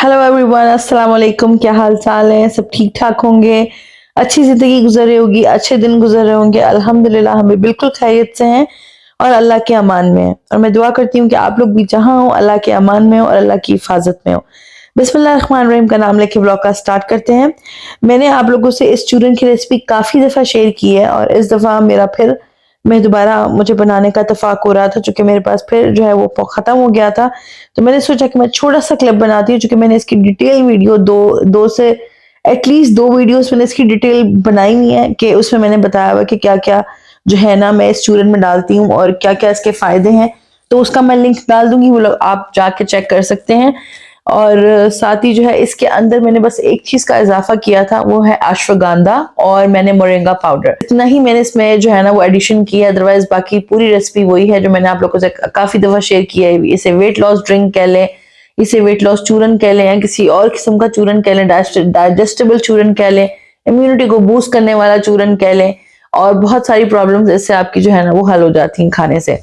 Hello everyone, अस्सलाम वालेकुम। क्या हाल चाल है? सब ठीक ठाक होंगे? अच्छी ज़िंदगी गुजर रही होगी, अच्छे दिन गुजर रहे होंगे। अल्हम्दुलिल्लाह हम भी बिल्कुल खैरियत से हैं और अल्लाह के अमान में हैं। और मैं दुआ करती हूँ कि आप लोग भी जहाँ हो अल्लाह के अमान में हो और अल्लाह की हिफाजत में हो। बिस्मिल्लाहिर्रहमानिर्रहीम का नाम लेके ब्लॉग का स्टार्ट करते हैं। मैंने आप लोगों से इस चूरन की रेसिपी काफ़ी दफ़ा शेयर की है और इस दफ़ा मेरा फिर मैं दोबारा मुझे बनाने का इत्तेफाक हो रहा था, चूँकि मेरे पास फिर जो है वो ख़त्म हो गया था। तो मैंने सोचा कि मैं छोटा-सा क्लिप बनाती हूँ, चूँकि मैंने इसकी डिटेल वीडियो 2 से एटलीस्ट 2 वीडियोज़ मैंने इसकी डिटेल बनाई हुई है कि उसमें मैंने बताया हुआ है कि क्या-क्या जो है ना मैं इस चूरन में डालती हूँ और क्या-क्या इसके फ़ायदे हैं। तो उसका मैं लिंक डाल दूँगी, वो लोग आप जाके चेक कर सकते हैं। और साथ ही जो है इसके अंदर मैंने बस एक चीज़ का इज़ाफ़ा किया था, वो है अश्वगंधा और मैंने मोरिंगा पाउडर। इतना ही मैंने इसमें जो है ना वो एडिशन किया है, अदरवाइज़ बाकी पूरी रेसिपी वही है जो मैंने आप लोगों से काफ़ी दफ़ा शेयर किया है। इसे वेट लॉस ड्रिंक कह लें, इसे वेट लॉस चूरन कह लें या किसी और किस्म का चूरन कह लें, डाइजेस्टिबल चूरन कह लें, इम्यूनिटी को बूस्ट करने वाला चूरन कह लें, और बहुत सारी प्रॉब्लम्स इससे आपकी जो है ना वो हल हो जाती हैं खाने से।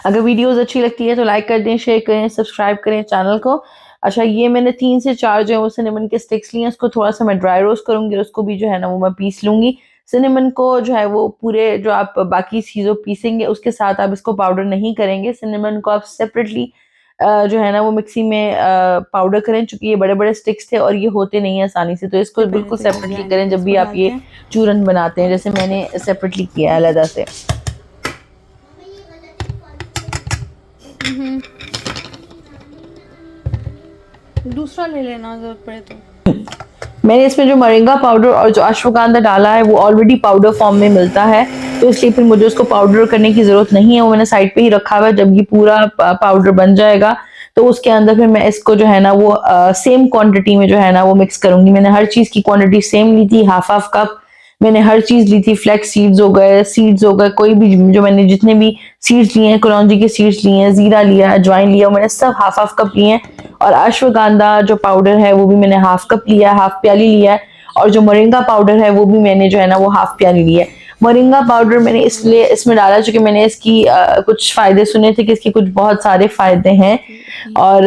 अगर वीडियोज़ अच्छी लगती है तो लाइक कर दें, शेयर करें, सब्सक्राइब करें चैनल को। अच्छा, ये मैंने 3 से 4 जो है वो सिनेमन के स्टिक्स लिए हैं, उसको थोड़ा-सा मैं ड्राई रोस्ट करूँगी और उसको भी जो है ना वो मैं पीस लूँगी। सिनेमन को जो है वो पूरे जो आप बाकी चीज़ों पीसेंगे उसके साथ आप इसको पाउडर नहीं करेंगे। सिनेमन को आप सेपरेटली जो है ना वो मिक्सी में पाउडर करें, चूँकि ये बड़े-बड़े स्टिक्स थे और ये होते नहीं हैं आसानी से, तो इसको पहले बिल्कुल तो ये सेपरेटली ग्राइंड करें करके जब भी इसको आप ये डालते हैं। चूरन बनाते हैं, जैसे मैंने सेपरेटली किया है अलग से। दूसरा ले लेना जरूरत पड़े तो। मैंने इसमें जो मोरिंगा पाउडर और जो अश्वगंधा डाला है वो ऑलरेडी पाउडर फॉर्म में मिलता है, तो इसलिए फिर मुझे उसको पाउडर करने की ज़रूरत नहीं है। वो मैंने साइड पे ही रखा हुआ है। जब ये पूरा पाउडर बन जाएगा तो उसके अंदर फिर मैं इसको जो है ना वो सेम क्वांटिटी में जो है ना वो मिक्स करूँगी। मैंने हर चीज़ की क्वांटिटी सेम ली थी, हाफ-हाफ कप मैंने हर चीज़ ली थी। फ्लैक्स सीड्स हो गए, कोई भी जो मैंने जितने भी सीड्स लिए हैं, कलौंजी के सीड्स लिए हैं, ज़ीरा लिया, अजवाइन लिया, मैंने सब हाफ-हाफ कप लिए हैं। और अश्वगंधा जो पाउडर है वो भी मैंने हाफ कप लिया है, हाफ प्याली लिया है। और जो मोरिंगा पाउडर है वो भी मैंने जो है ना वो हाफ प्याली लिया है। मोरिंगा पाउडर मैंने इसलिए इसमें डाला क्योंकि मैंने इसकी कुछ फ़ायदे सुने थे कि इसके कुछ बहुत सारे फ़ायदे हैं। और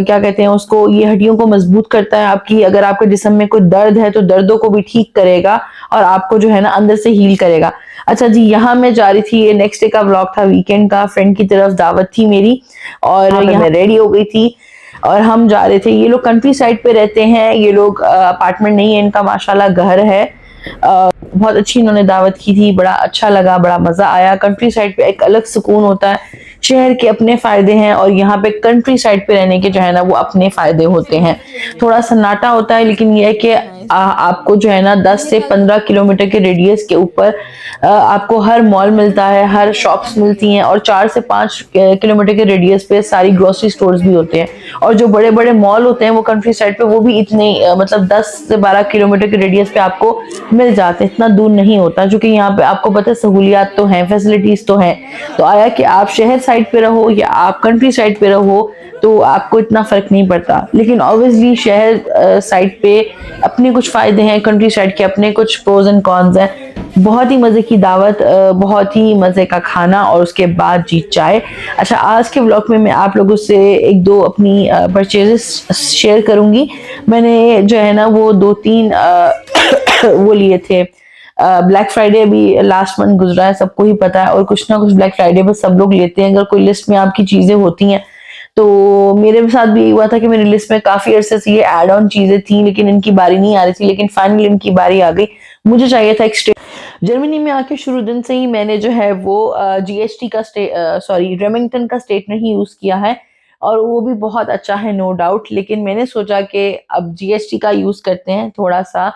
क्या कहते हैं उसको, ये हड्डियों को मजबूत करता है आपकी। अगर आपके जिस्म में कोई दर्द है तो दर्दों को भी ठीक करेगा और आपको जो है ना अंदर से हील करेगा। अच्छा जी, यहाँ मैं जा रही थी, ये नेक्स्ट डे का व्लॉग था, वीकेंड का, फ्रेंड की तरफ दावत थी मेरी और यहाँ मैं रेडी हो गई थी और हम जा रहे थे। ये लोग कंट्री साइड पे रहते हैं, ये लोग अपार्टमेंट नहीं है इनका, माशाल्लाह घर है। बहुत अच्छी इन्होंने दावत की थी, बड़ा अच्छा लगा, बड़ा मज़ा आया। कंट्री साइड पे एक अलग सुकून होता है। शहर के अपने फ़ायदे हैं और यहाँ पे कंट्री साइड पे रहने के जो है ना वो अपने फ़ायदे होते हैं। थोड़ा सन्नाटा होता है, लेकिन ये है कि आपको जो है ना 10 से 15 किलोमीटर के रेडियस के ऊपर आपको हर मॉल मिलता है, हर शॉप्स मिलती हैं और 4 से 5 किलोमीटर के रेडियस पे सारी ग्रोसरी स्टोर्स भी होते हैं। और जो बड़े-बड़े मॉल होते हैं वो कंट्री साइड पे वो भी इतने मतलब 10 से 12 किलोमीटर के रेडियस पे आपको मिल जाते हैं, इतना दूर नहीं होता, क्योंकि यहाँ पे आपको पता है सहूलियात तो हैं, फैसिलिटीज़ तो हैं। तो आया कि आप शहर साइड पे रहो या आप कंट्री साइड पे रहो तो आपको इतना फ़र्क नहीं पड़ता। लेकिन ऑब्वियसली शहर साइड पे अपने कुछ फ़ायदे हैं, कंट्री साइड के अपने कुछ प्रोज़ एंड कॉन्स हैं। बहुत ही मज़े की दावत, बहुत ही मज़े का खाना और उसके बाद जी चाय। अच्छा, आज के व्लॉग में मैं आप लोगों से 1-2 अपनी परचेज़ेस शेयर करूँगी। मैंने जो है ना वो 2-3 वो लिए थे। ब्लैक फ्राइडे अभी लास्ट मंथ गुजरा है, सबको ही पता है, और कुछ ना कुछ ब्लैक फ्राइडे पर सब लोग लेते हैं। अगर कोई लिस्ट में आपकी चीज़ें होती हैं तो मेरे साथ भी यही हुआ था कि मेरी लिस्ट में काफ़ी अरसे से ये ऐड ऑन चीज़ें थी, लेकिन इनकी बारी नहीं आ रही थी, लेकिन फाइनली इनकी बारी आ गई। मुझे चाहिए था एक जर्मनी में आके शुरू दिन से ही मैंने जो है वो जीएसटी का रेमिंगटन का स्टेटनर ही यूज़ किया है और वो भी बहुत अच्छा है, नो डाउट। लेकिन मैंने सोचा कि अब जीएसटी का यूज़ करते हैं थोड़ा सा।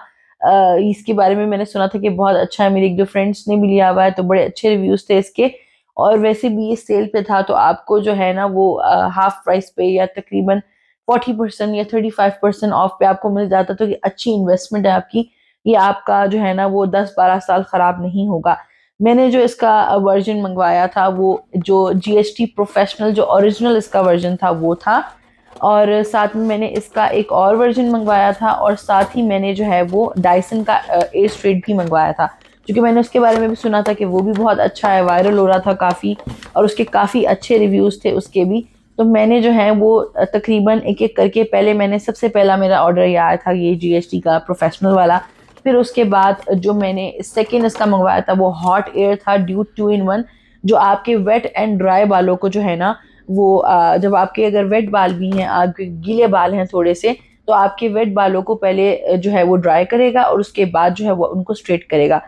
इसके बारे में मैंने सुना था कि बहुत अच्छा है, मेरी 1-2 फ्रेंड्स ने भी लिया हुआ है तो बड़े अच्छे रिव्यूज़ थे इसके। और वैसे भी ये सेल पे था तो आपको जो है ना वो हाफ प्राइस पे या तकरीबन 40% या 35% ऑफ पे आपको मिल जाता, तो ये अच्छी इन्वेस्टमेंट है आपकी। ये आपका जो है ना वो 10-12 साल खराब नहीं होगा। मैंने जो इसका वर्जन मंगवाया था वो जो जीएसटी प्रोफेशनल जो ओरिजिनल इसका वर्जन था वो था, और साथ में मैंने इसका एक और वर्जन मंगवाया था, और साथ ही मैंने जो है वो डायसन का ए स्ट्रेट भी मंगवाया था, क्योंकि मैंने उसके बारे में भी सुना था कि वो भी बहुत अच्छा है, वायरल हो रहा था काफ़ी और उसके काफ़ी अच्छे रिव्यूज़ थे उसके भी। तो मैंने जो है वो तकरीबन एक एक करके, पहले मैंने सबसे पहला मेरा ऑर्डर ये आया था ये GHT का प्रोफेशनल वाला। फिर उसके बाद जो मैंने सेकंड इसका मंगवाया था वो हॉट एयर था ड्यूट 2 in 1, जो आपके वेट एंड ड्राई बालों को जो है ना वो जब आपके अगर वेट बाल भी हैं, आपके गीले बाल हैं थोड़े से, तो आपके वेट बालों को पहले जो है वो ड्राई करेगा और उसके बाद जो है वो उनको स्ट्रेट करेगा।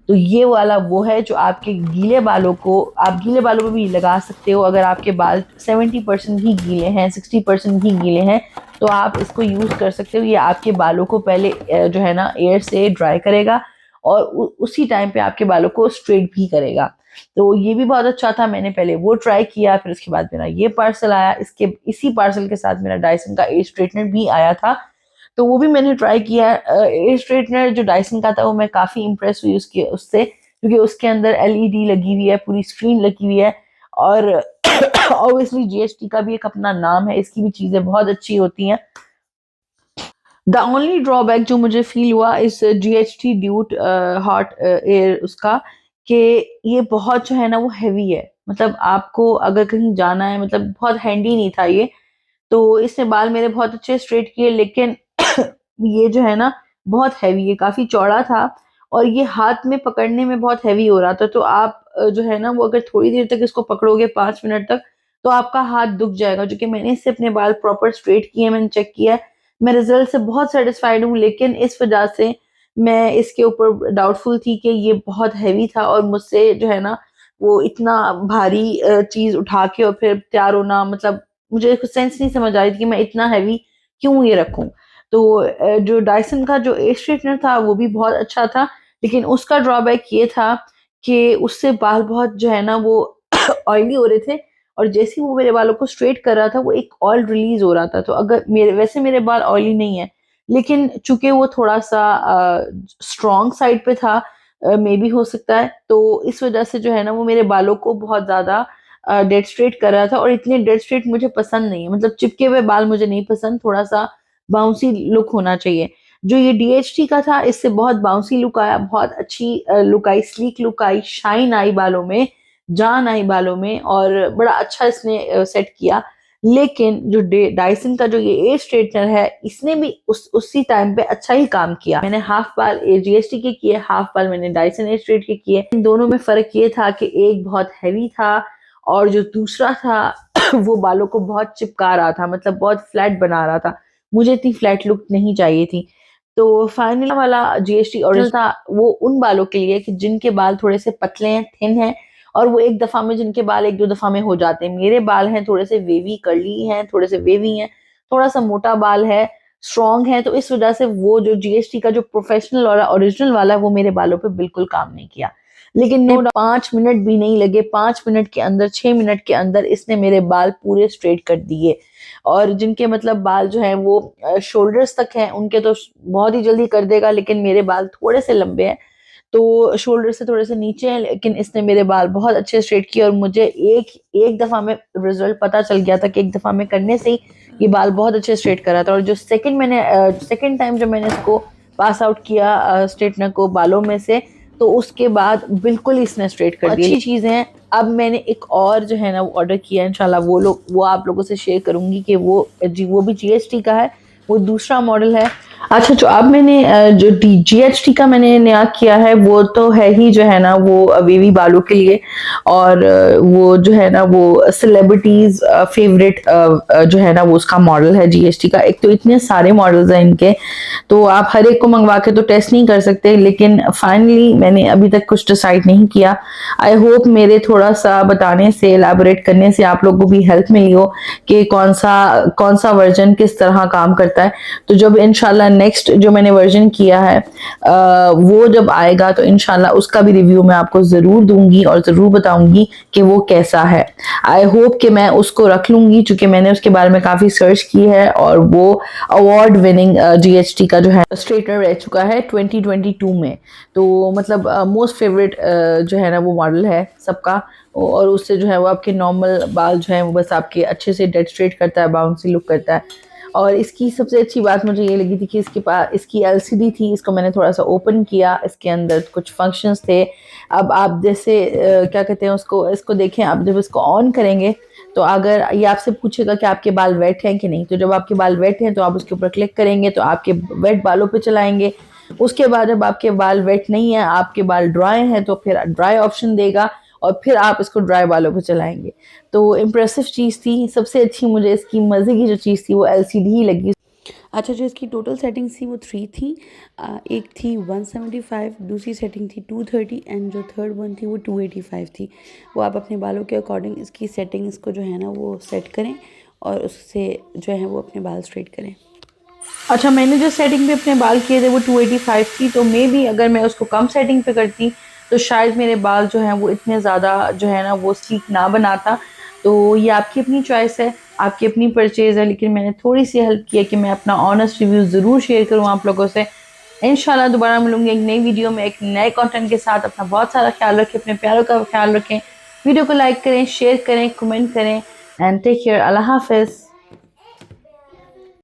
तो ये वाला वो है जो आपके गीले बालों को, आप गीले बालों पे भी लगा सकते हो। अगर आपके बाल 70% ही गीले हैं, 60% ही गीले हैं, तो आप इसको यूज़ कर सकते हो। ये आपके बालों को पहले जो है ना एयर से ड्राई करेगा और उसी टाइम पे आपके बालों को स्ट्रेट भी करेगा। तो ये भी बहुत अच्छा था, मैंने पहले वो ट्राई किया। फिर उसके बाद मेरा ये पार्सल आया, इसके इसी पार्सल के साथ मेरा डायसन का एयर स्ट्रेटनर भी आया था, तो वो भी मैंने ट्राई किया। एयर स्ट्रेटनर जो डायसन का था वो मैं काफ़ी इम्प्रेस हुई उससे, क्योंकि उसके अंदर LED लगी हुई है, पूरी स्क्रीन लगी हुई है, और ऑब्वियसली GHT का भी एक अपना नाम है, इसकी भी चीज़ें बहुत अच्छी होती हैं। द ओनली ड्रॉबैक जो मुझे फील हुआ इस GHT ड्यूट हॉट एयर उसका, कि ये बहुत जो है ना वो हैवी है। मतलब आपको अगर कहीं जाना है, मतलब बहुत हैंडी नहीं था ये। तो इसने बाल मेरे बहुत अच्छे स्ट्रेट किए, लेकिन ये जो है ना बहुत हैवी है, काफी चौड़ा था, और ये हाथ में पकड़ने में बहुत हैवी हो रहा था। तो आप जो है ना वो अगर थोड़ी देर तक इसको पकड़ोगे, 5 मिनट तक, तो आपका हाथ दुख जाएगा। जो कि मैंने इससे अपने बाल प्रॉपर स्ट्रेट किए, मैंने चेक किया है, मैं रिजल्ट से बहुत सेटिस्फाइड हूँ। लेकिन इस वजह से मैं इसके ऊपर डाउटफुल थी कि ये बहुत हैवी था, और मुझसे जो है ना वो इतना भारी चीज उठा के और फिर तैयार होना, मतलब मुझे कुछ सेंस नहीं समझ आ रही थी कि मैं इतना हैवी क्यों ये रखूं। तो जो डायसन का जो एयर स्ट्रेटनर था वो भी बहुत अच्छा था, लेकिन उसका ड्रॉबैक ये था कि उससे बाल बहुत जो है ना वो ऑयली हो रहे थे, और जैसे ही वो मेरे बालों को स्ट्रेट कर रहा था वो एक ऑयल रिलीज हो रहा था। तो अगर मेरे बाल ऑयली नहीं है, लेकिन चूंकि वो थोड़ा सा स्ट्रॉन्ग साइड पे था, मे बी हो सकता है, तो इस वजह से जो है ना वो मेरे बालों को बहुत ज्यादा डेड स्ट्रेट कर रहा था। और इतने डेड स्ट्रेट मुझे पसंद नहीं है, मतलब चिपके हुए बाल मुझे नहीं पसंद, थोड़ा सा बाउंसी लुक होना चाहिए। जो ये DHT का था इससे बहुत बाउंसी लुक आया, बहुत अच्छी लुक आई, स्लीक लुक आई, शाइन आई बालों में, जान आई बालों में, और बड़ा अच्छा इसने सेट किया। लेकिन जो डायसन का जो ये एयर स्ट्रेटनर है, इसने भी उसी टाइम पे अच्छा ही काम किया। मैंने हाफ बाल GHT के किए, हाफ बाल मैंने डायसन एयर स्ट्रेट के किए। इन दोनों में फर्क ये था कि एक बहुत हैवी था, और जो दूसरा था वो बालों को बहुत चिपका रहा था, मतलब बहुत फ्लैट बना रहा था। मुझे इतनी फ्लैट लुक नहीं चाहिए थी। तो फाइनल वाला GHT ओरिजिनल था वो उन बालों के लिए कि जिनके बाल थोड़े से पतले हैं, थिन हैं, और वो एक दफा में, जिनके बाल एक दो दफा में हो जाते हैं। मेरे बाल हैं थोड़े से वेवी कर्ली हैं, थोड़े से वेवी हैं, थोड़ा सा मोटा बाल है, स्ट्रॉन्ग है, तो इस वजह से वो जो GHT का जो प्रोफेशनल और ओरिजिनल वाला है वो मेरे बालों पे बिल्कुल काम नहीं किया। लेकिन नो 5 मिनट भी नहीं लगे, 5 मिनट के अंदर, 6 मिनट के अंदर इसने मेरे बाल पूरे स्ट्रेट कर दिए। और जिनके मतलब बाल जो हैं वो शोल्डर्स तक हैं उनके तो बहुत ही जल्दी कर देगा, लेकिन मेरे बाल थोड़े से लंबे हैं, तो शोल्डर से थोड़े से नीचे हैं, लेकिन इसने मेरे बाल बहुत अच्छे स्ट्रेट किए। और मुझे एक एक दफा में रिजल्ट पता चल गया था कि एक दफा में करने से ही ये बाल बहुत अच्छे स्ट्रेट कर रहा था। और जो सेकंड टाइम जब मैंने इसको पास आउट किया स्ट्रेटनर को बालों में से, तो उसके बाद बिल्कुल इसने स्ट्रेट कर दिया। अच्छी चीज़ है। अब मैंने एक और जो है ना वो ऑर्डर किया, इंशाल्लाह वो आप लोगों से शेयर करूंगी कि वो भी GHT का है, वो दूसरा मॉडल है। अच्छा, जो अब मैंने जो GHT का मैंने नया किया है वो तो है ही जो है ना वो वेवी बालों के लिए, और वो जो है ना वो सेलिब्रिटीज फेवरेट जो है ना वो उसका मॉडल है GHT का। एक तो इतने सारे मॉडल्स हैं इनके, तो आप हर एक को मंगवा के तो टेस्ट नहीं कर सकते, लेकिन फाइनली मैंने अभी तक कुछ डिसाइड नहीं किया। आई होप मेरे थोड़ा सा बताने से, एलैबोरेट करने से आप लोगों को भी हेल्प मिली हो कि कौन सा वर्जन किस तरह काम करता है। तो जब इंशाल्लाह नेक्स्ट जो मैंने वर्जन किया है वो जब आएगा, तो इंशाल्लाह उसका भी रिव्यू मैं आपको जरूर दूंगी और जरूर बताऊंगी कि वो कैसा है। आई होप कि मैं उसको रख लूंगी, क्योंकि मैंने उसके बारे में काफी सर्च की है, और वो अवार्ड विनिंग GHT का जो है स्ट्रेटनर रह चुका है 2022 में। तो मतलब मोस्ट फेवरेट जो है ना वो मॉडल है सबका, और उससे जो है वो आपके नॉर्मल बाल जो है वो बस आपके अच्छे से डेड स्ट्रेट करता है, बाउंसी लुक करता है। और इसकी सबसे अच्छी बात मुझे ये लगी थी कि इसके पास इसकी LCD थी। इसको मैंने थोड़ा सा ओपन किया, इसके अंदर कुछ फंक्शंस थे। अब आप जैसे क्या कहते हैं उसको, इसको देखें, आप जब इसको ऑन करेंगे तो अगर ये आपसे पूछेगा कि आपके बाल वेट हैं कि नहीं, तो जब आपके बाल वेट हैं तो आप उसके ऊपर क्लिक करेंगे तो आपके वेट बालों पे चलाएंगे। उसके बाद जब आपके बाल वेट नहीं है, आपके बाल ड्राई हैं, तो फिर ड्राई ऑप्शन देगा और फिर आप इसको ड्राई बालों पे चलाएंगे। तो इम्प्रेसिव चीज़ थी। सबसे अच्छी मुझे इसकी मज़े की जो चीज़ थी वो एलसीडी ही लगी। अच्छा, जो इसकी टोटल सेटिंग्स थी वो 3 थी। एक थी 175, दूसरी सेटिंग थी 230 एंड जो थर्ड वन थी वो 285 थी। वो आप अपने बालों के अकॉर्डिंग इसकी सेटिंग्स को जो है ना वो सेट करें और उससे जो है वो अपने बाल स्ट्रेट करें। अच्छा, मैंने जो सेटिंग पे अपने बाल किए थे वो 285 थी, तो मे बी अगर मैं उसको कम सेटिंग पे करती तो शायद मेरे बाल जो हैं वो इतने ज़्यादा जो है ना वो स्लीक ना बनाता। तो ये आपकी अपनी चॉइस है, आपकी अपनी परचेज़ है, लेकिन मैंने थोड़ी सी हेल्प की है कि मैं अपना ऑनेस्ट रिव्यू ज़रूर शेयर करूँ आप लोगों से। इंशाल्लाह दोबारा मिलूंगी एक नई वीडियो में एक नए कंटेंट के साथ। अपना बहुत सारा ख्याल रखें, अपने प्यारों का ख्याल रखें। वीडियो को लाइक करें, शेयर करें, कमेंट करें एंड टेक केयर। अल्लाह हाफिज़।